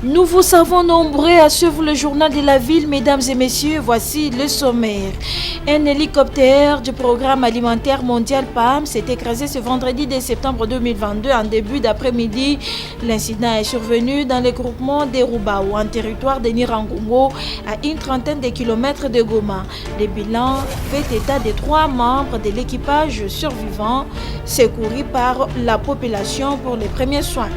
Nous vous savons nombreux à suivre le journal de la ville, mesdames et messieurs, voici le sommaire. Un hélicoptère du programme alimentaire mondial PAM s'est écrasé ce vendredi 10 septembre 2022 en début d'après-midi. L'incident est survenu dans le groupement d'Erubao, en territoire de Nirangongo, à une trentaine de kilomètres de Goma. Le bilan fait état de 3 membres de l'équipage survivant, secourus par la population pour les premiers soins.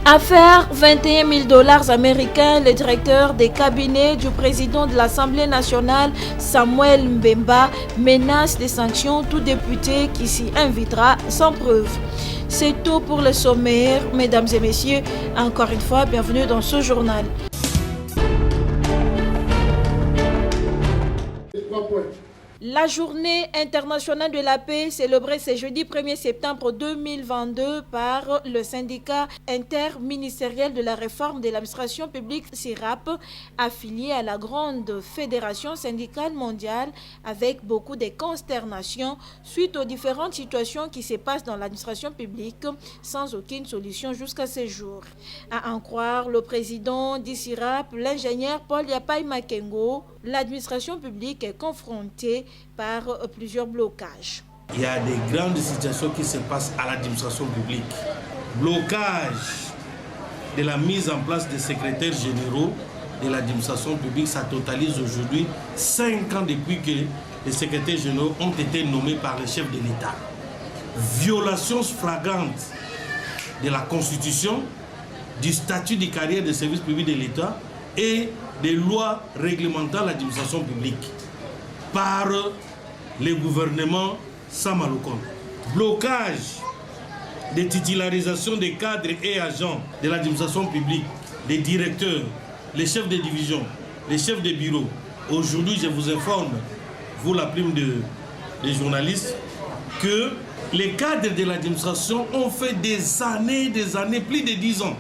Affaire 21 000 $ américains, le directeur des cabinets du président de l'Assemblée nationale, Samuel Mbemba, menace de sanctions tout député qui s'y invitera sans preuve. C'est tout pour le sommaire, mesdames et messieurs. Encore une fois, bienvenue dans ce journal. La journée internationale de la paix célébrée ce jeudi 1er septembre 2022 par le syndicat interministériel de la réforme de l'administration publique SIRAP, affilié à la grande fédération syndicale mondiale, avec beaucoup de consternation suite aux différentes situations qui se passent dans l'administration publique sans aucune solution jusqu'à ce jour. À en croire le président d'ISIRAP, l'ingénieur Paul Yapai Makengo, l'administration publique est confrontée par plusieurs blocages. Il y a des grandes situations qui se passent à l'administration publique. Blocage de la mise en place des secrétaires généraux de l'administration publique, ça totalise aujourd'hui 5 ans depuis que les secrétaires généraux ont été nommés par le chef de l'État. Violation flagrante de la Constitution, du statut de carrière des services publics de l'État et des lois réglementant l'administration publique par le gouvernement Samalokon. Blocage des titularisations des cadres et agents de l'administration publique, des directeurs, les chefs de division, les chefs de bureau. Aujourd'hui, je vous informe, vous la prime des journalistes, que les cadres de l'administration ont fait des années, plus de 10 ans.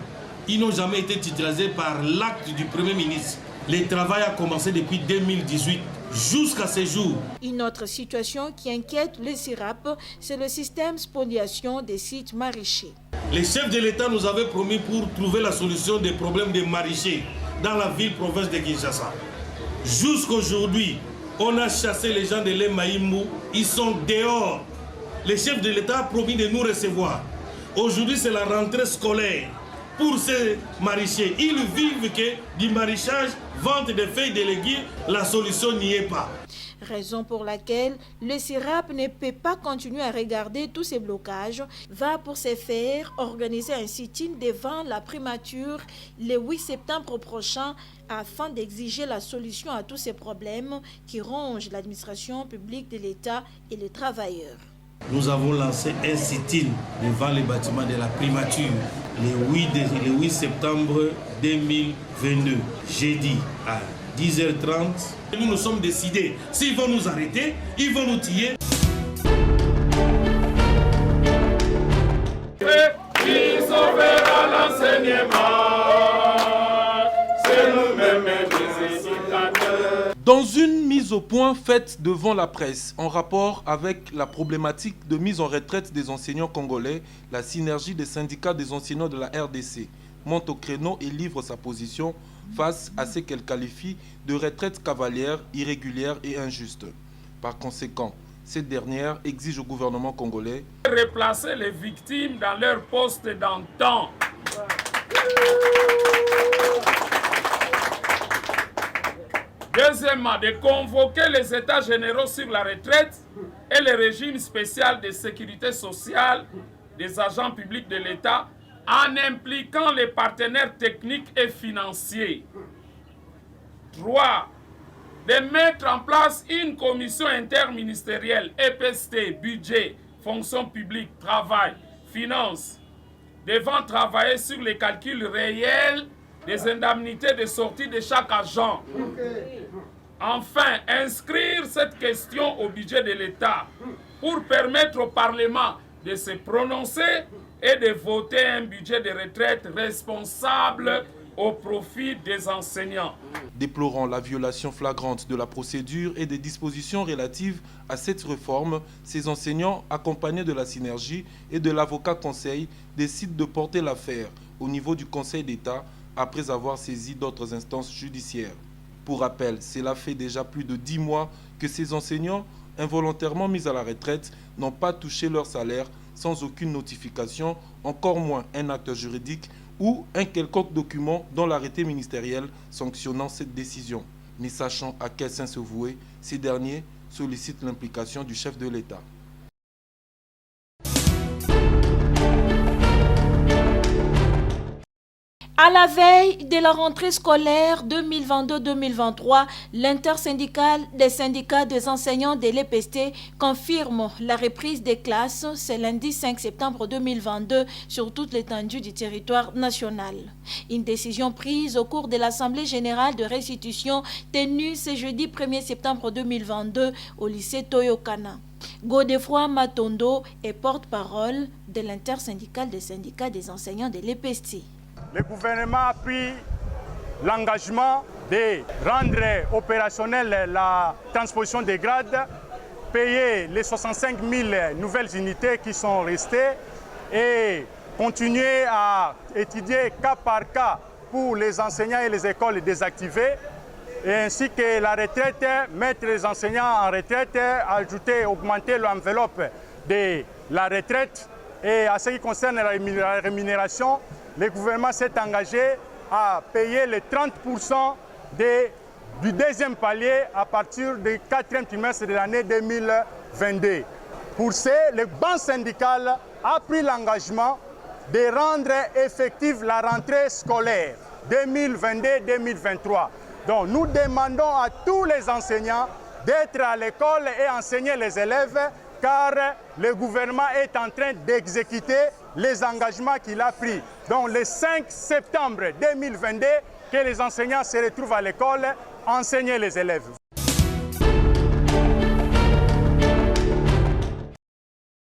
Ils n'ont jamais été titularisés par l'acte du Premier ministre. Le travail a commencé depuis 2018 jusqu'à ce jour. Une autre situation qui inquiète le SIRAP, c'est le système spoliation des sites maraîchers. Les chefs de l'État nous avaient promis pour trouver la solution des problèmes des maraîchers dans la ville-province de Kinshasa. Jusqu'aujourd'hui, on a chassé les gens de l'Emaïmou, ils sont dehors. Les chefs de l'État ont promis de nous recevoir. Aujourd'hui, c'est la rentrée scolaire. Pour ces maraîchers, ils vivent que du maraîchage, vente de feuilles de légumes, la solution n'y est pas. Raison pour laquelle le SIRAP ne peut pas continuer à regarder tous ces blocages, va pour ce faire organiser un sit-in devant la primature le 8 septembre prochain afin d'exiger la solution à tous ces problèmes qui rongent l'administration publique de l'État et les travailleurs. Nous avons lancé un sit-in devant les bâtiments de la primature le 8 septembre 2022, jeudi à 10h30. Nous nous sommes décidés, s'ils vont nous arrêter, ils vont nous tuer. Qui sauvera l'enseignement, c'est nous-mêmes les éducateurs. Dans une mise au point faite devant la presse en rapport avec la problématique de mise en retraite des enseignants congolais, la synergie des syndicats des enseignants de la RDC monte au créneau et livre sa position face à ce qu'elle qualifie de retraite cavalière, irrégulière et injuste. Par conséquent, cette dernière exige au gouvernement congolais de replacer les victimes dans leur poste d'antan. Deuxièmement, de convoquer les États généraux sur la retraite et le régime spécial de sécurité sociale des agents publics de l'État en impliquant les partenaires techniques et financiers. 3. De mettre en place une commission interministérielle EPST, budget, fonction publique, travail, finances, devant travailler sur les calculs réels des indemnités de sortie de chaque agent. Enfin, inscrire cette question au budget de l'État pour permettre au Parlement de se prononcer et de voter un budget de retraite responsable au profit des enseignants. Déplorant la violation flagrante de la procédure et des dispositions relatives à cette réforme, ces enseignants, accompagnés de la synergie et de l'avocat conseil, décident de porter l'affaire au niveau du Conseil d'État après avoir saisi d'autres instances judiciaires. Pour rappel, cela fait déjà plus de 10 mois que ces enseignants, involontairement mis à la retraite, n'ont pas touché leur salaire sans aucune notification, encore moins un acte juridique ou un quelconque document dans l'arrêté ministériel sanctionnant cette décision. Ne sachant à quel sein se vouer, ces derniers sollicitent l'implication du chef de l'État. À la veille de la rentrée scolaire 2022-2023, l'intersyndicale des syndicats des enseignants de l'EPST confirme la reprise des classes ce lundi 5 septembre 2022 sur toute l'étendue du territoire national. Une décision prise au cours de l'Assemblée générale de restitution tenue ce jeudi 1er septembre 2022 au lycée Toyokana. Godefroy Matondo est porte-parole de l'intersyndicale des syndicats des enseignants de l'EPST. Le gouvernement a pris l'engagement de rendre opérationnelle la transposition des grades, payer les 65 000 nouvelles unités qui sont restées et continuer à étudier cas par cas pour les enseignants et les écoles désactivées, et ainsi que la retraite, mettre les enseignants en retraite, ajouter, augmenter l'enveloppe de la retraite. Et à ce qui concerne la rémunération, le gouvernement s'est engagé à payer les 30% du deuxième palier à partir du 4e trimestre de l'année 2022. Pour ce, le banc syndical a pris l'engagement de rendre effective la rentrée scolaire 2022-2023. Donc nous demandons à tous les enseignants d'être à l'école et enseigner les élèves, car le gouvernement est en train d'exécuter les engagements qu'il a pris. Donc le 5 septembre 2022, que les enseignants se retrouvent à l'école, enseigner les élèves.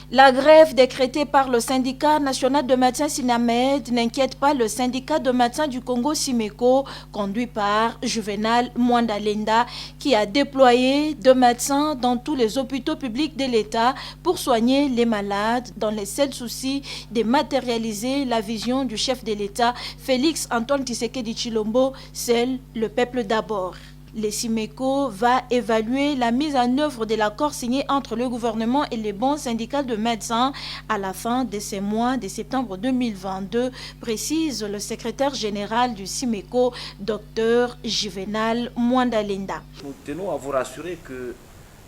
La grève décrétée par le syndicat national de médecins SINAMED n'inquiète pas le syndicat de médecins du Congo SIMECO, conduit par Juvenal Mwandalenda, qui a déployé 2 médecins dans tous les hôpitaux publics de l'État pour soigner les malades, dans le seul souci de matérialiser la vision du chef de l'État, Félix Antoine Tshisekedi Tshilombo, seul le peuple d'abord. Le SIMECO va évaluer la mise en œuvre de l'accord signé entre le gouvernement et les bancs syndicaux de médecins à la fin de ce mois de septembre 2022, précise le secrétaire général du SIMECO, Dr Juvenal Mwandalenda. Nous tenons à vous rassurer que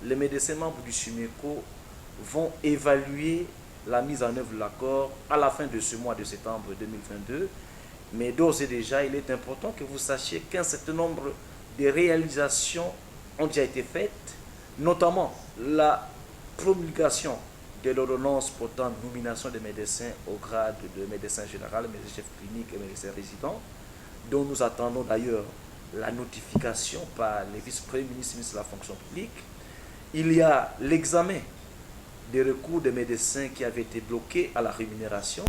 les médecins membres du SIMECO vont évaluer la mise en œuvre de l'accord à la fin de ce mois de septembre 2022. Mais d'ores et déjà, il est important que vous sachiez qu'un certain nombre des réalisations ont déjà été faites, notamment la promulgation de l'ordonnance portant nomination des médecins au grade de médecin général, médecin chef clinique et médecin résident, dont nous attendons d'ailleurs la notification par les vice-premiers ministres de la fonction publique. Il y a l'examen des recours des médecins qui avaient été bloqués à la rémunération.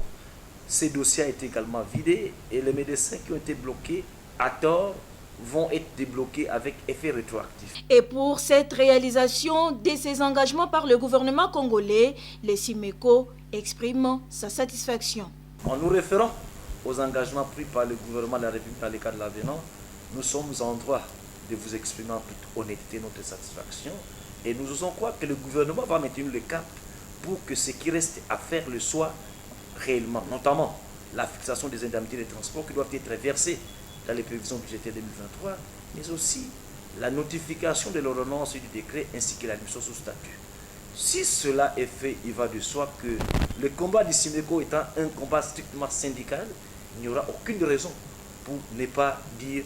Ces dossiers ont été également vidés et les médecins qui ont été bloqués à tort vont être débloqués avec effet rétroactif. Et pour cette réalisation de ces engagements par le gouvernement congolais, le SIMECO exprime sa satisfaction. En nous référant aux engagements pris par le gouvernement de la République dans le cadre de l'avenant, nous sommes en droit de vous exprimer en toute honnêteté notre satisfaction et nous osons croire que le gouvernement va maintenir le cap pour que ce qui reste à faire le soit réellement, notamment la fixation des indemnités de transport qui doivent être versées dans les prévisions budgétaires 2023, mais aussi la notification de l'ordonnance et du décret ainsi que l'admission sous statut. Si cela est fait, il va de soi que le combat du SIMECO étant un combat strictement syndical, il n'y aura aucune raison pour ne pas dire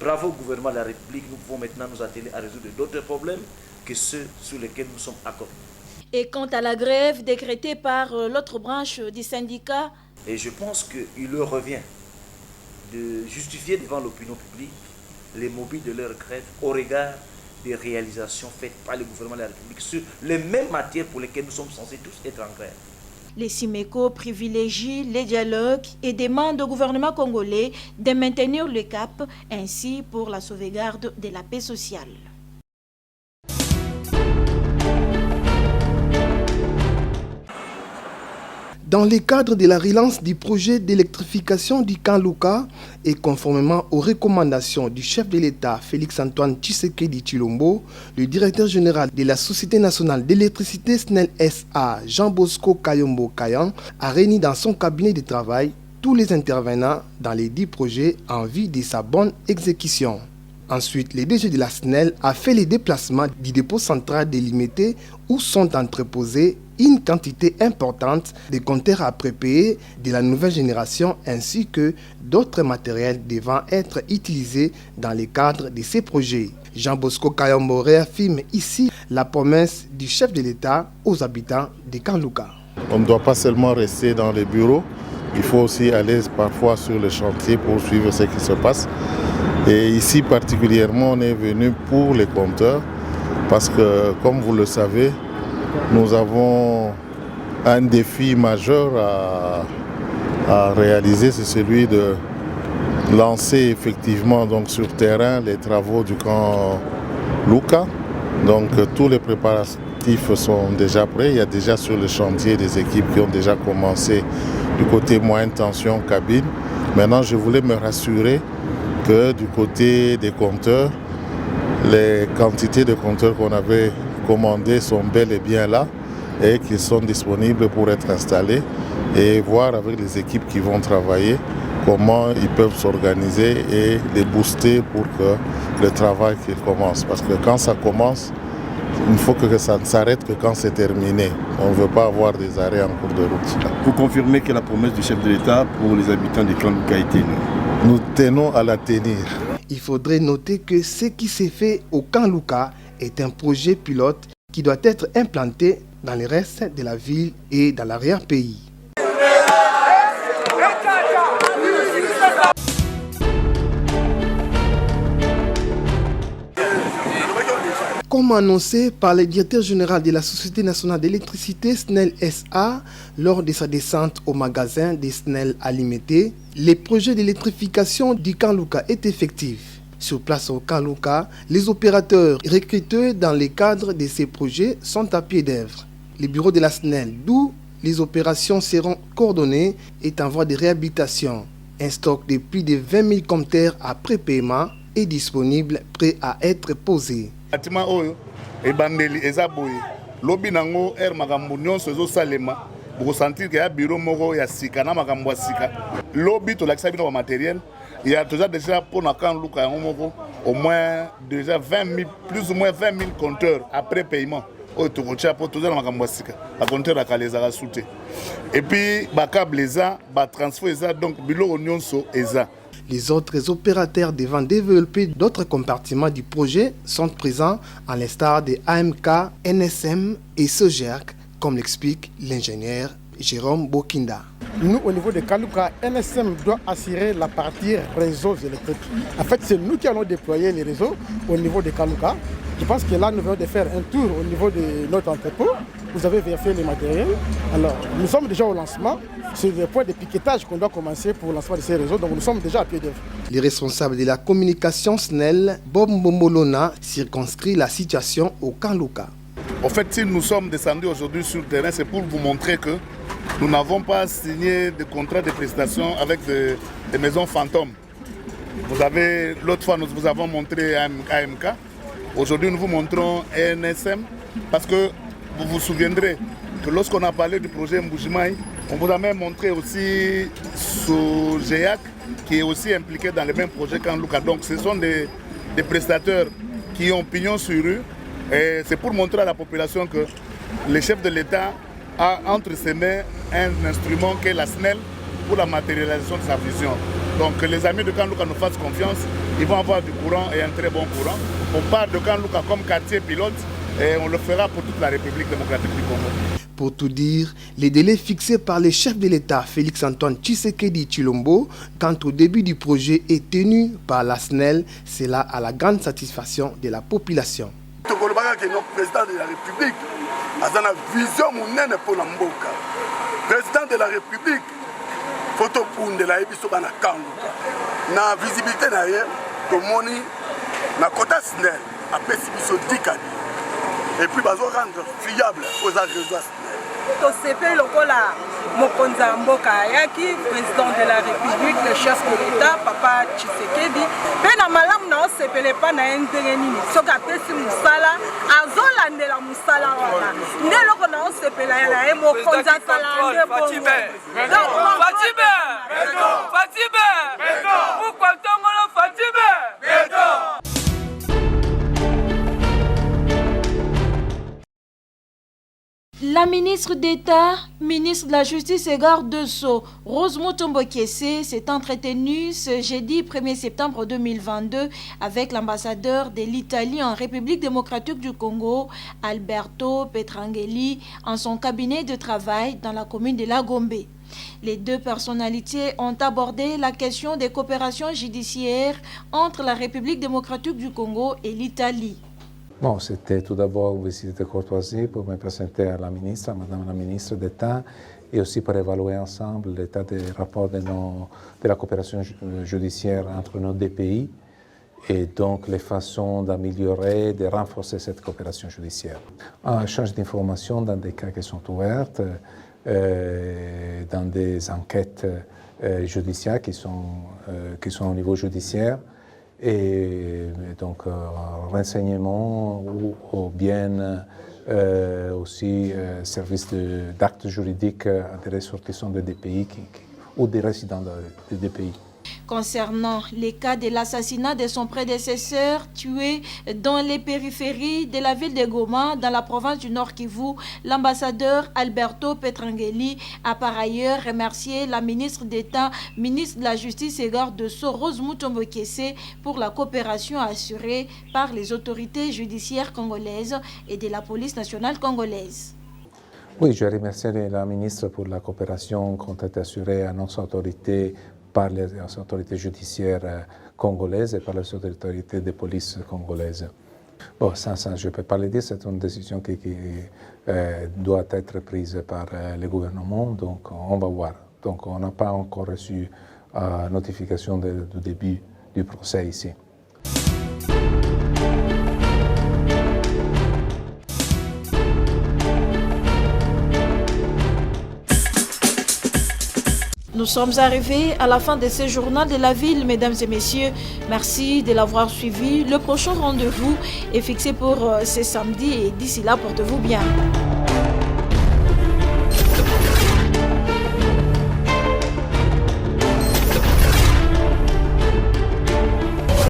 bravo au gouvernement de la République, nous pouvons maintenant nous atteler à résoudre d'autres problèmes que ceux sur lesquels nous sommes accordés. Et quant à la grève décrétée par l'autre branche du syndicat, et je pense qu'il leur revient de justifier devant l'opinion publique les mobiles de leur grève au regard des réalisations faites par le gouvernement de la République sur les mêmes matières pour lesquelles nous sommes censés tous être en grève. Les SIMECO privilégient les dialogues et demandent au gouvernement congolais de maintenir le cap, ainsi pour la sauvegarde de la paix sociale. Dans le cadre de la relance du projet d'électrification du Kanluka et conformément aux recommandations du chef de l'État Félix-Antoine Tshisekedi Tshilombo, le directeur général de la Société nationale d'électricité SNEL SA, Jean-Bosco Kayombo Kayan, a réuni dans son cabinet de travail tous les intervenants dans les 10 projets en vue de sa bonne exécution. Ensuite, le DG de la SNEL a fait les déplacements du dépôt central délimité où sont entreposés une quantité importante de compteurs à prépayer de la nouvelle génération ainsi que d'autres matériels devant être utilisés dans le cadre de ces projets. Jean-Bosco Kayombo réaffirme ici la promesse du chef de l'État aux habitants de Kanluka. On ne doit pas seulement rester dans les bureaux, il faut aussi aller parfois sur le chantier pour suivre ce qui se passe. Et ici particulièrement, on est venu pour les compteurs parce que, comme vous le savez, nous avons un défi majeur à réaliser, c'est celui de lancer effectivement donc, sur terrain les travaux du camp Luka. Donc tous les préparatifs sont déjà prêts. Il y a déjà sur le chantier des équipes qui ont déjà commencé du côté moyenne tension cabine. Maintenant, je voulais me rassurer que du côté des compteurs, les quantités de compteurs qu'on avait commandés sont bel et bien là et qui sont disponibles pour être installés et voir avec les équipes qui vont travailler comment ils peuvent s'organiser et les booster pour que le travail commence. Parce que quand ça commence, il faut que ça ne s'arrête que quand c'est terminé. On ne veut pas avoir des arrêts en cours de route. Vous confirmez que la promesse du chef de l'État pour les habitants du Kanluka a été tenue? Nous tenons à la tenir. Il faudrait noter que ce qui s'est fait au Kanluka est un projet pilote qui doit être implanté dans le reste de la ville et dans l'arrière-pays. Comme annoncé par le directeur général de la Société nationale d'électricité SNEL SA lors de sa descente au magasin des SNEL à Limité, le projet d'électrification du Kanluka est effectif. Sur place au Kanluka, les opérateurs recrutés dans le cadre de ces projets sont à pied d'œuvre. Le bureau de la SNEL, d'où les opérations seront coordonnées, est en voie de réhabilitation. Un stock de plus de 20 000 compteurs à prépaiement est disponible, prêt à être posé. Bâtiment oyo ebandeli eza boye lobi nango makambo nyonso ezosalema bokosentir ke ya bureau moko ya sika na makambo ya sika lobi tolakisa bino ba matériel ya toza déjà mpona Kanluka yango moko au moins déjà 20 000 plus ou moins 20 000 compteurs après paiement oyo tokotia po toza na makambo ya sika ba compteurs akala ezaka sute et puis bakable eza batransfert eza donc biloko nyonso eza. Les autres opérateurs devant développer d'autres compartiments du projet sont présents à l'instar des AMK, NSM et Sogerc, comme l'explique l'ingénieur Jérôme Bokinda. Nous, au niveau de Kanluka, NSM doit assurer la partie réseaux électriques. En fait, c'est nous qui allons déployer les réseaux au niveau de Kanluka. Je pense que là, nous venons de faire un tour au niveau de notre entrepôt. Vous avez vérifié les matériels. Alors, nous sommes déjà au lancement. C'est le point de piquetage qu'on doit commencer pour le lancement de ces réseaux. Donc, nous sommes déjà à pied d'œuvre. Le responsable de la communication SNEL, Bob Mbomolona, circonscrit la situation au Kanluka. En fait, si nous sommes descendus aujourd'hui sur le terrain, c'est pour vous montrer que nous n'avons pas signé de contrat de prestation avec des maisons fantômes. Vous avez, l'autre fois, nous vous avons montré AMK. Aujourd'hui, nous vous montrons NSM parce que vous vous souviendrez que lorsqu'on a parlé du projet Mbujimaï, on vous a même montré aussi Sogeac qui est aussi impliqué dans le même projet Kanluka. Donc ce sont des prestateurs qui ont pignon sur rue et c'est pour montrer à la population que le chef de l'État a entre ses mains un instrument qu'est la SNEL pour la matérialisation de sa vision. Donc que les amis de Kanluka nous fassent confiance, ils vont avoir du courant et un très bon courant. On parle de Kanluka comme quartier pilote et on le fera pour toute la République démocratique du Congo. Pour tout dire, les délais fixés par le chef de l'État Félix-Antoine Tshisekedi Tshilombo quant au début du projet est tenu par la SNEL, c'est là à la grande satisfaction de la population. Le président de la République a une vision pour la mboka. Président de la République, photo pour la émission de Kanluka. Na visibilité na to moni na quota SNEL après si biso dikadi. Et puis bazo rendre fiable aux agriculteurs. tosepe lokola mokonzi ya mboka ayaki président de la république le chef de l'état papa Tshisekedi mpe na malamu na osepele epa na ye ndenge nini soki apesi mosala azolandela mosala wana nde eloko na osepela na ye mokonzi asala nde La ministre d'État, ministre de la Justice et garde de Sceaux, Rose Mutombo Kiese, s'est entretenue ce jeudi 1er septembre 2022 avec l'ambassadeur de l'Italie en République démocratique du Congo, Alberto Petrangeli, en son cabinet de travail dans la commune de La Gombe. Les deux personnalités ont abordé la question des coopérations judiciaires entre la République démocratique du Congo et l'Italie. Bon, c'était tout d'abord une visite de courtoisie pour me présenter à la ministre, à Madame la ministre d'État, et aussi pour évaluer ensemble l'état des rapports de la coopération judiciaire entre nos deux pays, et donc les façons d'améliorer, de renforcer cette coopération judiciaire. Un échange d'informations dans des cas qui sont ouverts, dans des enquêtes judiciaires qui sont au niveau judiciaire, et donc renseignements ou bien aussi services d'actes juridiques à des ressortissants de des pays ou des résidents de des pays. Concernant les cas de l'assassinat de son prédécesseur tué dans les périphéries de la ville de Goma, dans la province du Nord Kivu, l'ambassadeur Alberto Petrangeli a par ailleurs remercié la ministre d'État, ministre de la Justice et garde de Sceaux, Rose Mutombo Kiese, pour la coopération assurée par les autorités judiciaires congolaises et de la police nationale congolaise. Oui, je remercie la ministre pour la coopération qui a été assurée à nos autorités par les autorités judiciaires congolaises et par les autorités de police congolaises. Bon, ça, je ne peux pas le dire, c'est une décision qui doit être prise par le gouvernement, donc on va voir. Donc on n'a pas encore reçu notification du début du procès ici. Nous sommes arrivés à la fin de ce journal de la ville, mesdames et messieurs. Merci de l'avoir suivi. Le prochain rendez-vous est fixé pour ce samedi et d'ici là, portez-vous bien.